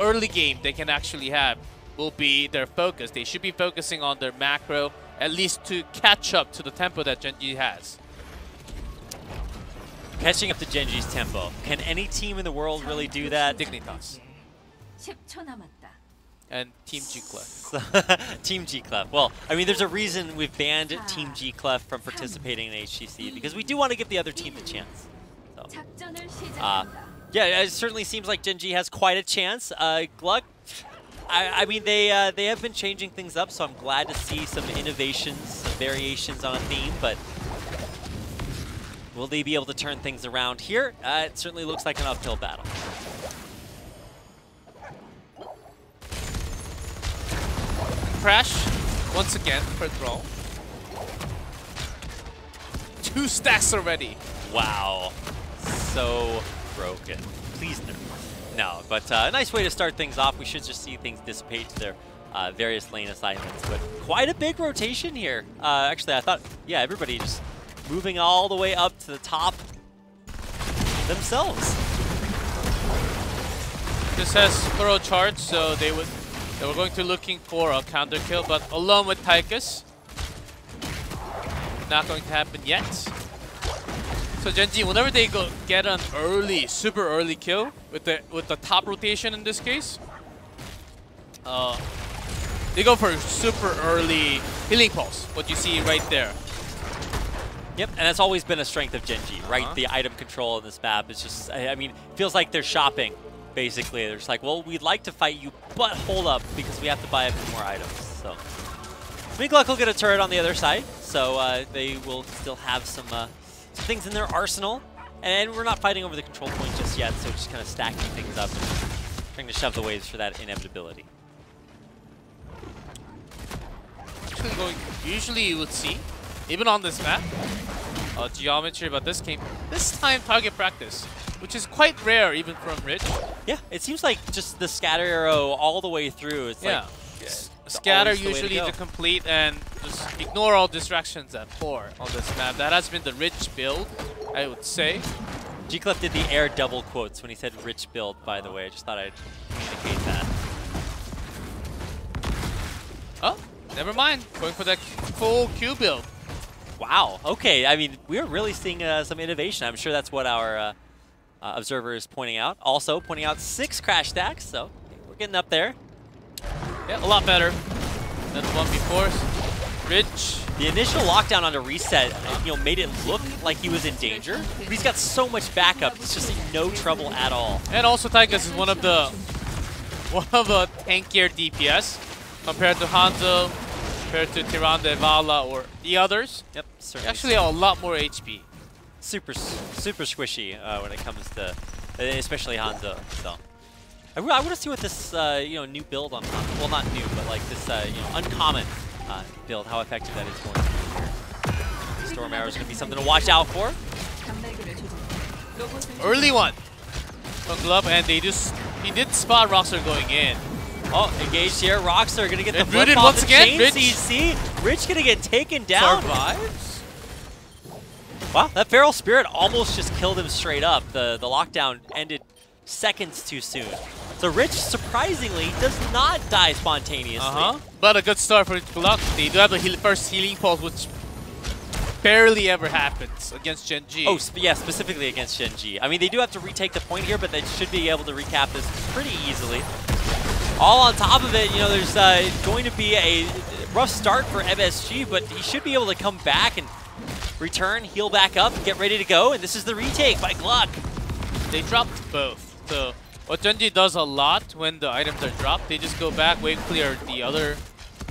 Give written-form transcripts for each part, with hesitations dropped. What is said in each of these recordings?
early game they can actually have will be their focus. They should be focusing on their macro, at least to catch up to the tempo that Genji has. Catching up to Genji's tempo. Can any team in the world really do that? Dignitas. 10초 남았다. And Team GLuck. Team GLuck. Well, I mean, there's a reason we've banned Team GLuck from participating in HGC, because we do want to give the other team the chance. So, yeah, it certainly seems like Gen.G has quite a chance. GLuck, I mean, they have been changing things up, so I'm glad to see some innovations, some variations on a theme, but will they be able to turn things around here? It certainly looks like an uphill battle. Crash, once again, for Thrall. 2 stacks already. Wow. So broken. Please no. No, but a nice way to start things off. We should just see things dissipate to their various lane assignments. But quite a big rotation here. Actually, I thought, yeah, everybody just moving all the way up to the top themselves. This has thorough charge, so they were going to looking for a counter kill, but alone with Tychus, not going to happen yet. So Gen.G, whenever they get an early, super early kill with the top rotation in this case, they go for super early healing pulse. What you see right there. Yep, and that's always been a strength of Gen.G, right? The item control in this map is just, I mean, feels like they're shopping. Basically, they're just like, well, we'd like to fight you, but hold up, because we have to buy a few more items. So, GLuck will get a turret on the other side, so they will still have some things in their arsenal. And we're not fighting over the control point just yet, so just kind of stacking things up and trying to shove the waves for that inevitability. Actually going, usually you would see, even on this map, geometry, but this time target practice, which is quite rare even from Rich. Yeah, it seems like just the scatter arrow all the way through. It's like scatter usually to complete and just ignore all distractions at 4 on this map. That has been the Rich build, I would say. GLuck did the air double quotes when he said Rich build, by the way. I just thought I'd communicate that. Oh, never mind. Going for that full Q build. Wow, okay. I mean, we're really seeing some innovation. I'm sure that's what our observer is pointing out. Also pointing out 6 crash stacks, so we're getting up there. Yeah, a lot better than the one before. Rich. The initial lockdown on a reset, made it look like he was in danger, but he's got so much backup. It's just no trouble at all. And also Tychus is one of the tankier DPS compared to Hanzo, compared to Tyrande, Vala, or the others. Yep, certainly. Actually, a lot more HP. Super squishy when it comes to, especially Hanzo. So, I want to see what this new build on Hanzo, well, not new, but like this uncommon build, how effective that is going to be here. Storm Arrow is going to be something to watch out for. Early one from GLuck, and he did spot Roxer going in. Oh, engaged here. Roxer going to get the flip rooted off once the again. chain CC. Rich going to get taken down. Survives. Wow, that Feral Spirit almost just killed him straight up. The lockdown ended seconds too soon. So Rich, surprisingly, does not die spontaneously. But a good start for GLuck. They do have the first healing pulse, which barely ever happens against Gen.G. Oh, yeah, specifically against Gen.G. I mean, they do have to retake the point here, but they should be able to recap this pretty easily. All on top of it, there's going to be a rough start for MSG, but he should be able to come back and return, heal back up, get ready to go, and this is the retake by GLuck. They dropped both. So what Gen.G does a lot when the items are dropped, they just go back, wave clear the other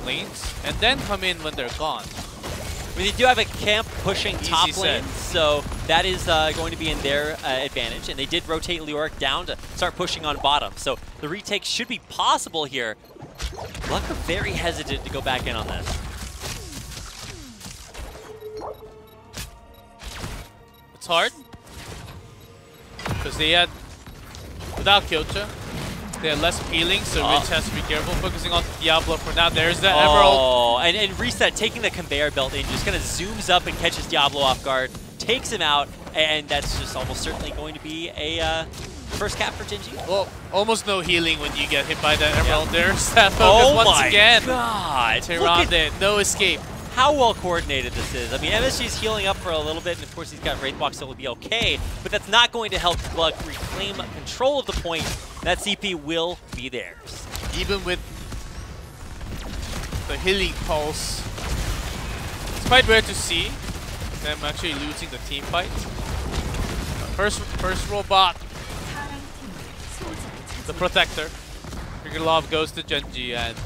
lanes, and then come in when they're gone. I mean, they do have a camp pushing top lane, so that is going to be in their advantage, and they did rotate Leoric down to start pushing on bottom, so the retake should be possible here. GLuck are very hesitant to go back in on this. It's hard because they had, without Kyocha, they had less healing, so Rich has to be careful, focusing on Diablo for now. There's the Emerald. Oh, and Reset taking the conveyor belt in, just kind of zooms up and catches Diablo off guard, takes him out, and that's just almost certainly going to be a First cap for Genji. Well, almost no healing when you get hit by that Emerald there. Stat focus Oh once my again. god! Tyrande, no escape. How well coordinated this is. I mean, MSG's healing up for a little bit, and of course he's got Wraithwalk, so it'll be okay, but that's not going to help GLuck reclaim control of the point. That CP will be theirs. Even with the healing pulse, it's quite rare to see them actually losing the team fight. First robot, the Protector. Love goes to Genji and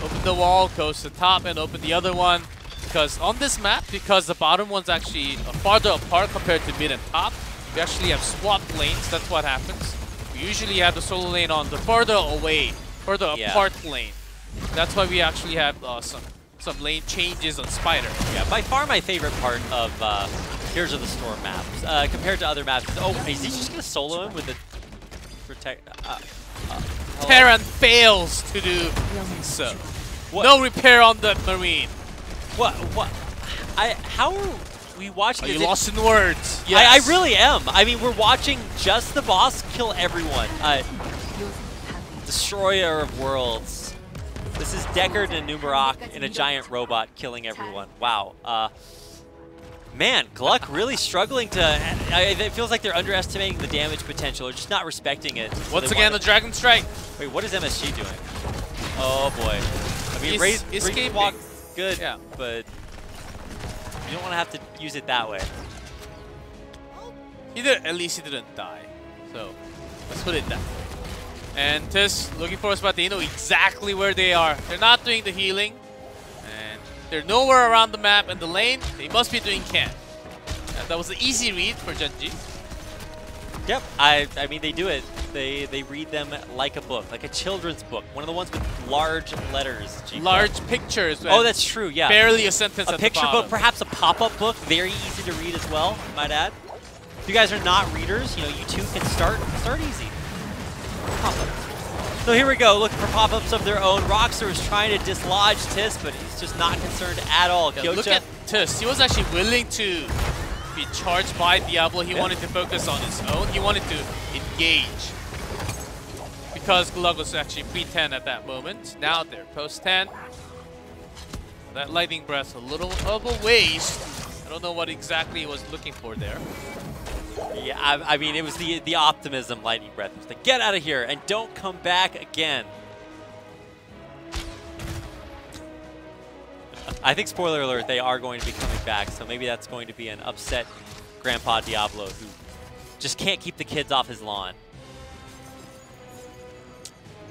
open the wall, goes to top and open the other one. Because on this map, because the bottom one's actually farther apart compared to mid and top, we actually have swapped lanes. That's what happens. We usually have the solo lane on the further away, further apart lane. That's why we actually have some lane changes on Spider. Yeah, by far my favorite part of Heroes of the Storm maps compared to other maps. Oh, is he just gonna solo him with the protect? Terran fails to do so. What? No repair on the Marine. What? How are we watching? Are you lost in words? I Yes. really am. I mean, we're watching just the boss kill everyone. Destroyer of worlds. This is Deckard and Numerock in a giant robot killing everyone. Wow. Man, GLuck really struggling to... it feels like they're underestimating the damage potential or just not respecting it. So Once again, the Dragon Strike. Wait, what is MSG doing? Oh boy. I mean, Wraithwalk, good, yeah, but you don't want to have to use it that way. At least he didn't die. So, let's put it that way. And Tis looking for a spot. They know exactly where they are. They're not doing the healing. And they're nowhere around the map and the lane. They must be doing camp. And that was an easy read for Genji. Yep, I mean, they do it. They read them like a book, like a children's book. One of the ones with large letters. Large pictures. Oh, that's true, yeah. Barely a sentence at the picture bottom. book, perhaps a pop-up book. Very easy to read as well, might add. If you guys are not readers, you know, you too can start easy. Pop-ups. So here we go, looking for pop-ups of their own. Roxer is trying to dislodge Tis, but he's just not concerned at all. Yeah, look at Tis. He was actually willing to be charged by Diablo. He wanted to focus on his own. He wanted to engage. Because GLuck was actually pre-10 at that moment. Now they're post-10. That lightning breath a little of a waste. I don't know what exactly he was looking for there. Yeah, I mean, it was the optimism lightning breath. It was like, get out of here and don't come back again. I think, spoiler alert, they are going to be coming back, so maybe that's going to be an upset Grandpa Diablo who just can't keep the kids off his lawn.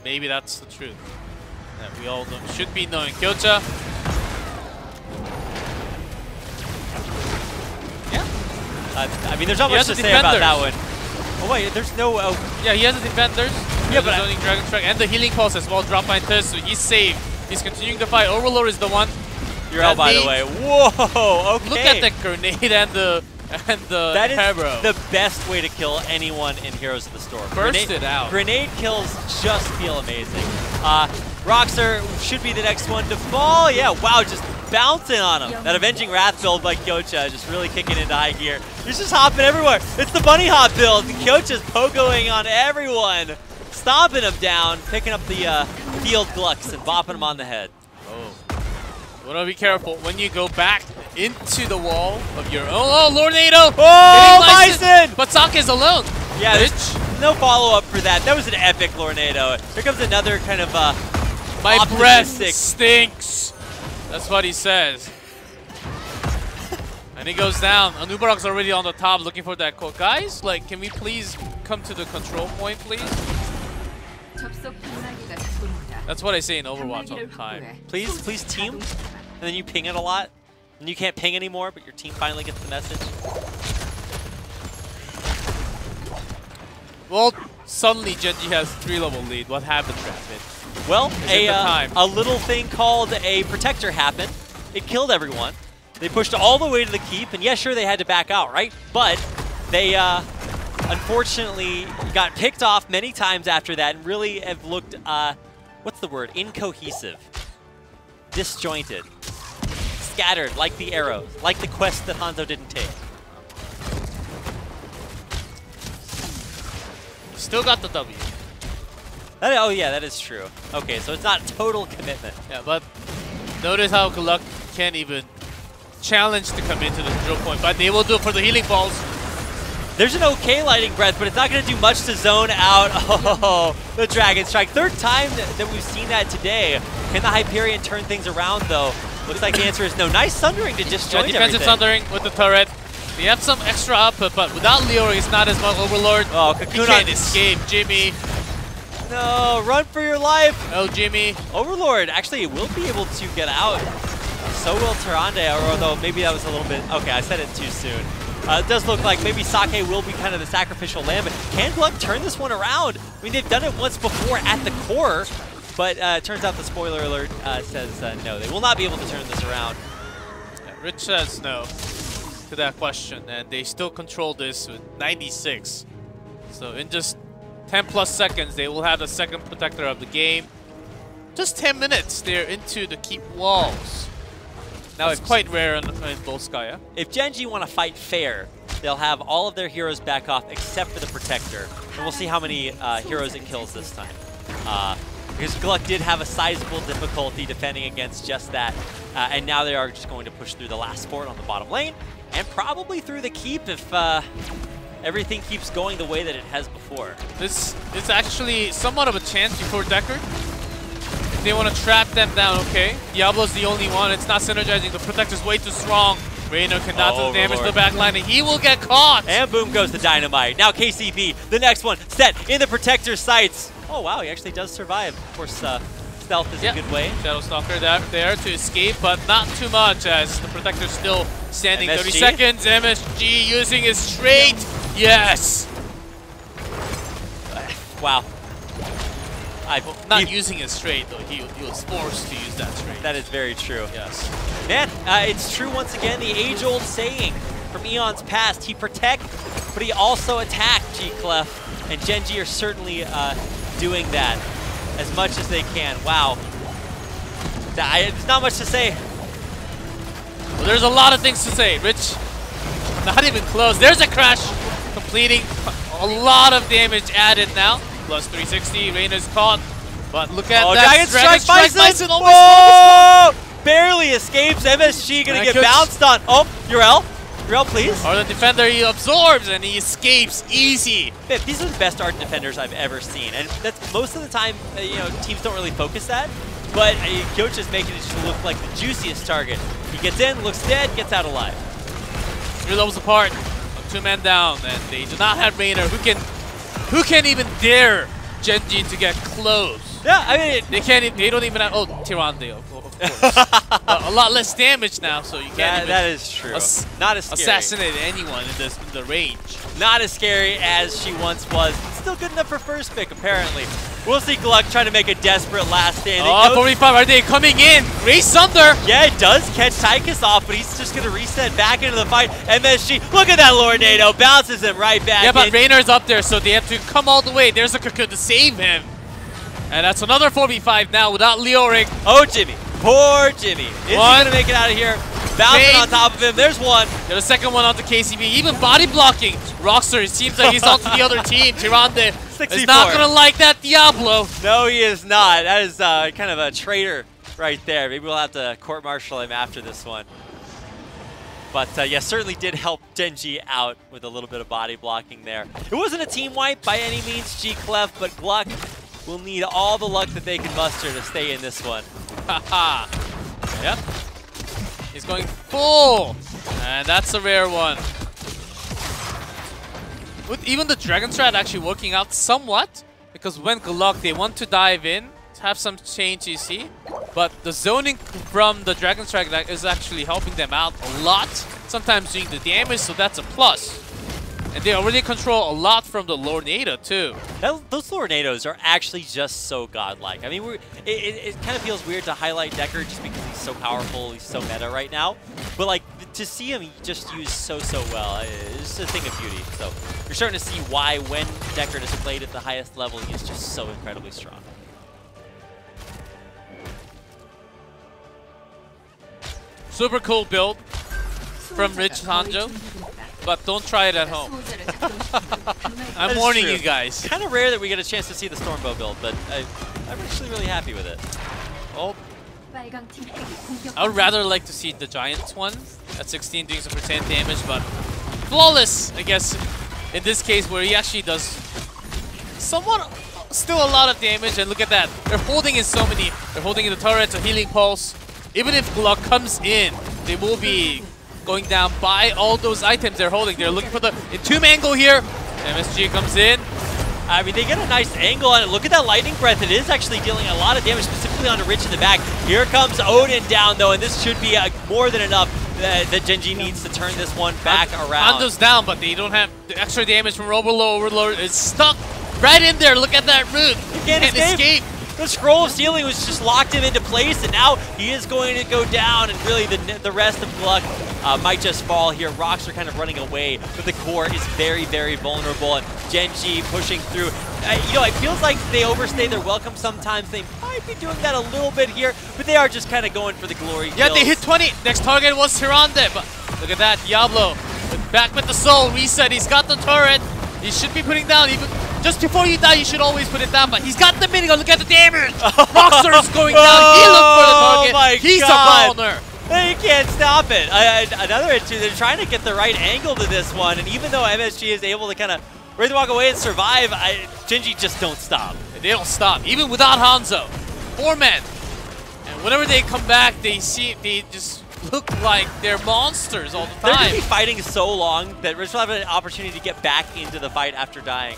Maybe that's the truth that we all should be knowing. Kyocha. Yeah. I mean, there's not much to say about that one. Oh wait, there's no... Yeah, he has the defenders. Yeah, but zoning Dragon Strike and the healing pulse as well. Drop by Tis, so he's saved. He's continuing to fight. Overlord is the one. You're out, by the way. Whoa, okay. Look at the grenade and the that is arrow. the best way to kill anyone in Heroes of the Storm. Burst it out. Grenade kills just feel amazing. Roxer should be the next one to fall. Yeah, wow, just bouncing on him. That Avenging Wrath build by Kyocha just really kicking into high gear. He's just hopping everywhere. It's the bunny hop build. Kyocha's pogoing on everyone, stomping him down, picking up the field Glucks and bopping him on the head. Oh. You want to be careful when you go back into the wall of your own. Oh, Lornado! Oh, Bison! But Saka's alone. Yeah, there's no follow-up for that. That was an epic Lornado. Here comes another kind of my breath stinks. That's what he says. And he goes down. Numerock's already on the top looking for that quote. Guys, like, can we please come to the control point, please? That's what I say in Overwatch all the time. Please team. And then you ping it a lot. And you can't ping anymore, but your team finally gets the message. Well, suddenly Genji has 3-level lead. What happened, Rapid? Well, a little thing called a protector happened. It killed everyone. They pushed all the way to the keep, and yeah, sure, they had to back out, right? But they unfortunately got picked off many times after that and really have looked, what's the word? Incohesive. Disjointed. Scattered, like the arrows, like the quest that Hanzo didn't take. still got the W. Oh yeah, that is true. Okay, so it's not total commitment. Yeah, but notice how GLuck can't even challenge to come into the drill point, but they will do it for the healing balls. There's an okay lighting breath, but it's not going to do much to zone out. Oh, the Dragon Strike. Third time that we've seen that today. Can the Hyperion turn things around, though? Looks like the answer is no. Nice Sundering to disjoint defensive everything. Sundering with the turret. They have some extra output, but without Leori, it's not as much Overlord. Oh, He Cocoon can't on- escape, Jimmy. No, run for your life. Oh, Jimmy. Overlord actually will be able to get out. So will Tyrande, although maybe that was a little bit... Okay, I said it too soon. It does look like maybe Sake will be kind of the sacrificial lamb, but can GLuck turn this one around? I mean, they've done it once before at the core, but it turns out the spoiler alert says no. They will not be able to turn this around. Yeah, Rich says no to that question, and they still control this with 96. So in just 10 plus seconds, they will have the second protector of the game. Just 10 minutes, they're into the keep walls. Now it's quite rare in Volskaya. If Genji want to fight fair, they'll have all of their heroes back off except for the protector, and we'll see how many heroes it kills this time. Because GLuck did have a sizable difficulty defending against just that, and now they are just going to push through the last fort on the bottom lane, and probably through the keep if everything keeps going the way that it has before. This is actually somewhat of a chance before Deckard. If they want to trap them down, okay. Diablo's the only one. It's not synergizing. The protector's way too strong. Reino cannot do the damage to the back line, and he will get caught. And boom goes the dynamite. Now KCB, the next one, set in the protector's sights. Oh wow, he actually does survive. Of course, stealth is a good way. Shadowstalker there to escape, but not too much as the protector's still standing. MSG? 30 seconds. MSG using his straight. Yes. Wow. Not using it straight, though. He was forced to use that straight. That is very true. Yes. Man, it's true once again, the age-old saying from eons past. He protect, but he also attack, GLuck. And Genji are certainly doing that as much as they can. Wow. There's not much to say. Well, there's a lot of things to say, Rich. Not even close. There's a crash. Completing a lot of damage added now. Plus 360, Reyna's caught. But look at that. Dragon Strike Bison! Almost. Barely escapes. MSG gonna And get Coach- bounced on. Oh, Urel, please. Or the defender, he absorbs and he escapes easy. Man, these are the best art defenders I've ever seen. And that's most of the time, teams don't really focus that. But Coach is making it to look like the juiciest target. He gets in, looks dead, gets out alive. 3 levels apart. 2 men down, and they do not have Reyna. Who can even dare Genji to get close? Yeah, I mean, They don't even have. Oh, Tyrande, of course. A lot less damage now, so you can't. that is true. Not as scary. Assassinate anyone in the range. Not as scary as she once was. Still good enough for first pick, apparently. We'll see GLuck trying to make a desperate last stand. Oh, 45, are they coming in? Great Sunder! Yeah, it does catch Tychus off, but he's just going to reset back into the fight. MSG, look at that Lornado, bounces him right back. Yeah, but Reyna's up there, so they have to come all the way. There's a Cocoon to save him. And that's another 4v5 now without Leoric. Oh, Jimmy. Poor Jimmy. Is he going to make it out of here? Bouncing on top of him. There's one. Got a second one onto KCB. Even body blocking. Rockstar, it seems like he's onto the other team. Tyrande is not going to like that Diablo. No, he is not. That is kind of a traitor right there. Maybe we'll have to court-martial him after this one. But yeah, certainly did help Genji out with a little bit of body blocking there. It wasn't a team wipe by any means, GLuck, but GLuck will need all the luck that they can muster to stay in this one. Haha. Yep. He's going full. And that's a rare one. With even the Dragon Strat actually working out somewhat. Because when GLuck, they want to dive in, have some change, you see. But the zoning from the Dragon Strike is actually helping them out a lot. Sometimes doing the damage, so that's a plus. And they already control a lot from the Lornado too. Those Lornados are actually just so godlike. I mean, it kind of feels weird to highlight Deckard just because he's so powerful, he's so meta right now. But like, to see him just used so well, it's a thing of beauty. So you're starting to see why when Deckard is played at the highest level, he is just so incredibly strong. Super cool build. from Rich Hanjo, but don't try it at home. I'm warning you guys. Kind of rare that we get a chance to see the Stormbow build, but I'm actually really happy with it. Oh, I would rather like to see the Giants one at 16 doing some percent damage, but flawless, I guess, in this case where he actually does somewhat, still a lot of damage. And look at that, they're holding in so many. They're holding in the turrets, a healing pulse. Even if GLuck comes in, they will be going down by all those items they're holding. They're looking for the Entomb angle here. MSG comes in. I mean, they get a nice angle on it. Look at that lightning breath. It is actually dealing a lot of damage, specifically on Rich in the back. Here comes Odin down, though, and this should be more than enough that Genji needs to turn this one back around. Hondo's down, but they don't have the extra damage from Overlord. It's stuck right in there. Look at that root. He can't escape. The Scroll of Sealing was just locked him into place, and now he is going to go down, and really the rest of GLuck might just fall here. Rocks are kind of running away, but the core is very, very vulnerable, and Genji pushing through. You know, it feels like they overstay their welcome sometimes. They might be doing that a little bit here, but they are just kind of going for the glory kills. Yeah, they hit 20. Next target was Hirande, but look at that. Diablo back with the soul. Reset. He's got the turret. He should be putting down even just before you die. You should always put it down, but he's got the minigun. Look at the damage. Rockstar is going down. He looked for the target. My He's God. a bowler. You can't stop it. Another issue, they're trying to get the right angle to this one, and even though MSG is able to kind of ready to walk away and survive, Genji just don't stop. They don't stop, even without Hanzo. 4 men. And whenever they come back, they just look like they're monsters all the time. They're going to be fighting so long that Rich will have an opportunity to get back into the fight after dying.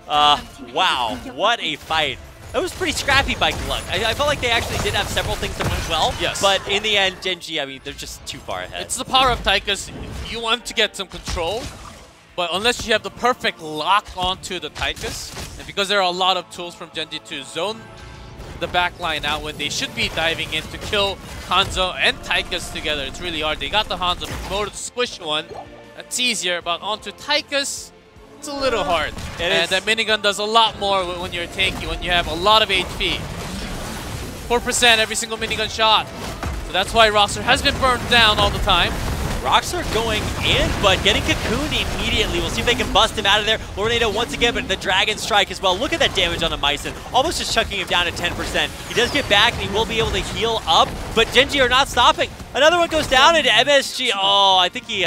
Wow, what a fight. That was pretty scrappy by GLuck. I felt like they actually did have several things that went well. Yes. But in the end, Genji, I mean, they're just too far ahead. It's the power of Taika's. You want to get some control, but unless you have the perfect lock onto the Taikas, and because there are a lot of tools from Genji to zone the backline out when they should be diving in to kill Hanzo and Taikas together, it's really hard. They got the Hanzo promoted to squish one. That's easier, but onto Taikas, it's a little hard. And that minigun does a lot more when you're tanky, when you have a lot of HP. 4% every single minigun shot. So that's why Rockstar has been burned down all the time. Rockstar going in, but getting cocooned immediately. We'll see if they can bust him out of there. Tornado once again, but the Dragon Strike as well. Look at that damage on the Myson. Almost just chucking him down to 10%. He does get back, and he will be able to heal up, but Genji are not stopping. Another one goes down into MSG. Oh, I think he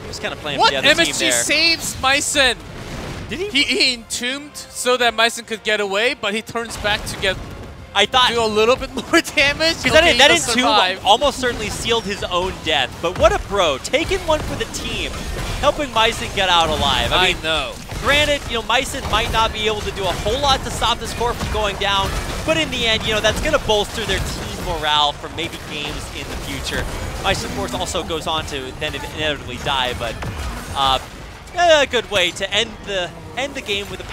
was kind of playing for the other team there. MSG saves Myson. Did he? He entombed so that Myson could get away, but he turns back to get I thought do a little bit more damage. Because that entomb almost certainly sealed his own death. But what a pro, taking one for the team, helping Myson get out alive. I mean, know. Granted, you know, Myson might not be able to do a whole lot to stop this core from going down, but in the end, you know, that's going to bolster their team morale for maybe games in the future. Myson, of course, also goes on to then inevitably die, but a good way to end the game with a